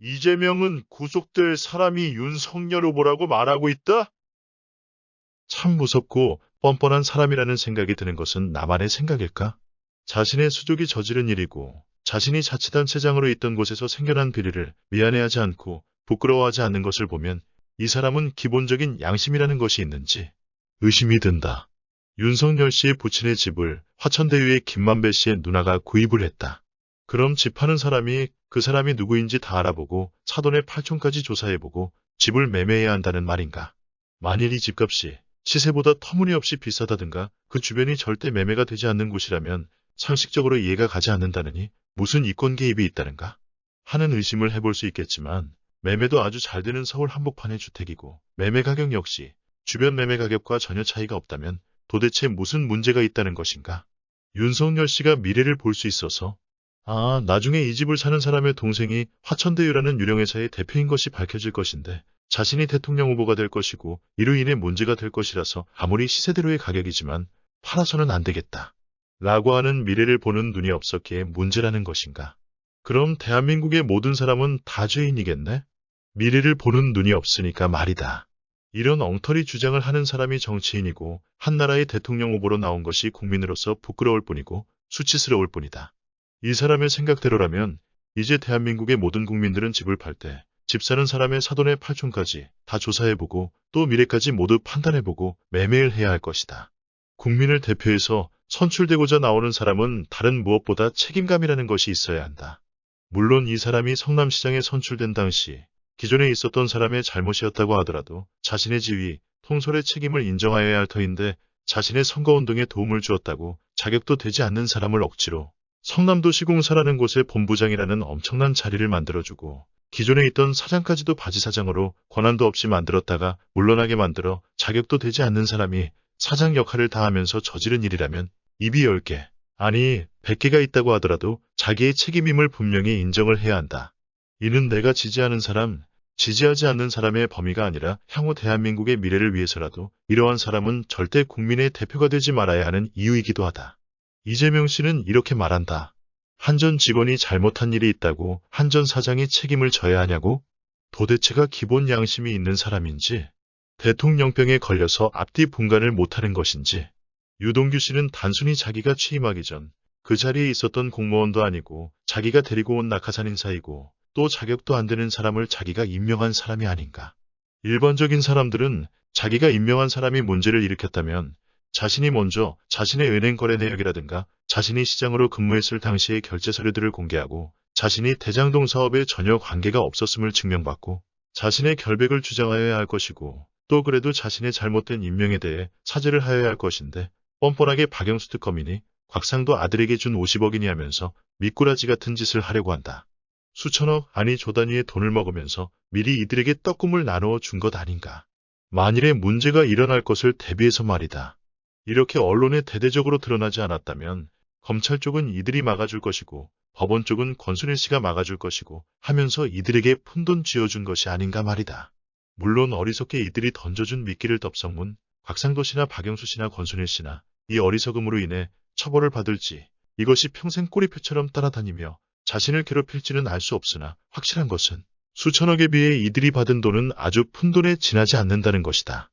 이재명은 구속될 사람이 윤석열 후보라고 말하고 있다? 참 무섭고 뻔뻔한 사람이라는 생각이 드는 것은 나만의 생각일까? 자신의 수족이 저지른 일이고 자신이 자치단체장으로 있던 곳에서 생겨난 비리를 미안해하지 않고 부끄러워하지 않는 것을 보면 이 사람은 기본적인 양심이라는 것이 있는지 의심이 든다. 윤석열 씨의 부친의 집을 화천대유의 김만배 씨의 누나가 구입을 했다. 그럼 집 파는 사람이 그 사람이 누구인지 다 알아보고 사돈의 팔촌까지 조사해보고 집을 매매해야 한다는 말인가? 만일 이 집값이 시세보다 터무니없이 비싸다든가 그 주변이 절대 매매가 되지 않는 곳이라면 상식적으로 이해가 가지 않는다느니 무슨 이권 개입이 있다는가 하는 의심을 해볼 수 있겠지만 매매도 아주 잘 되는 서울 한복판의 주택이고 매매 가격 역시 주변 매매 가격과 전혀 차이가 없다면 도대체 무슨 문제가 있다는 것인가? 윤석열 씨가 미래를 볼 수 있어서 나중에 이 집을 사는 사람의 동생이 화천대유라는 유령회사의 대표인 것이 밝혀질 것인데 자신이 대통령 후보가 될 것이고 이로 인해 문제가 될 것이라서 아무리 시세대로의 가격이지만 팔아서는 안 되겠다. 라고 하는 미래를 보는 눈이 없었기에 문제라는 것인가? 그럼 대한민국의 모든 사람은 다 죄인이겠네? 미래를 보는 눈이 없으니까 말이다. 이런 엉터리 주장을 하는 사람이 정치인이고 한 나라의 대통령 후보로 나온 것이 국민으로서 부끄러울 뿐이고 수치스러울 뿐이다. 이 사람의 생각대로라면 이제 대한민국의 모든 국민들은 집을 팔 때 집 사는 사람의 사돈의 팔촌까지 다 조사해보고 또 미래까지 모두 판단해보고 매매를 해야 할 것이다. 국민을 대표해서 선출되고자 나오는 사람은 다른 무엇보다 책임감이라는 것이 있어야 한다. 물론 이 사람이 성남시장에 선출된 당시 기존에 있었던 사람의 잘못이었다고 하더라도 자신의 지위, 통솔의 책임을 인정하여야 할 터인데 자신의 선거운동에 도움을 주었다고 자격도 되지 않는 사람을 억지로 성남도시공사라는 곳의 본부장이라는 엄청난 자리를 만들어주고 기존에 있던 사장까지도 바지사장으로 권한도 없이 만들었다가 물러나게 만들어 자격도 되지 않는 사람이 사장 역할을 다하면서 저지른 일이라면 입이 10개, 아니 100개가 있다고 하더라도 자기의 책임임을 분명히 인정을 해야 한다. 이는 내가 지지하는 사람, 지지하지 않는 사람의 범위가 아니라 향후 대한민국의 미래를 위해서라도 이러한 사람은 절대 국민의 대표가 되지 말아야 하는 이유이기도 하다. 이재명 씨는 이렇게 말한다. 한전 직원이 잘못한 일이 있다고 한전 사장이 책임을 져야 하냐고? 도대체가 기본 양심이 있는 사람인지 대통령병에 걸려서 앞뒤 분간을 못하는 것인지 유동규 씨는 단순히 자기가 취임하기 전 그 자리에 있었던 공무원도 아니고 자기가 데리고 온 낙하산 인사이고 또 자격도 안 되는 사람을 자기가 임명한 사람이 아닌가. 일반적인 사람들은 자기가 임명한 사람이 문제를 일으켰다면 자신이 먼저 자신의 은행 거래 내역이라든가 자신이 시장으로 근무했을 당시의 결제 서류들을 공개하고 자신이 대장동 사업에 전혀 관계가 없었음을 증명받고 자신의 결백을 주장하여야 할 것이고 또 그래도 자신의 잘못된 임명에 대해 사죄를 하여야 할 것인데 뻔뻔하게 박영수 특검이니 곽상도 아들에게 준 50억이니 하면서 미꾸라지 같은 짓을 하려고 한다. 수천억 아니 조 단위의 돈을 먹으면서 미리 이들에게 떡국을 나누어 준 것 아닌가. 만일에 문제가 일어날 것을 대비해서 말이다. 이렇게 언론에 대대적으로 드러나지 않았다면 검찰 쪽은 이들이 막아줄 것이고 법원 쪽은 권순일 씨가 막아줄 것이고 하면서 이들에게 푼돈 쥐어준 것이 아닌가 말이다. 물론 어리석게 이들이 던져준 미끼를 덥석문 곽상도 씨나 박영수 씨나 권순일 씨나 이 어리석음으로 인해 처벌을 받을지 이것이 평생 꼬리표처럼 따라다니며 자신을 괴롭힐지는 알 수 없으나 확실한 것은 수천억에 비해 이들이 받은 돈은 아주 푼돈에 지나지 않는다는 것이다.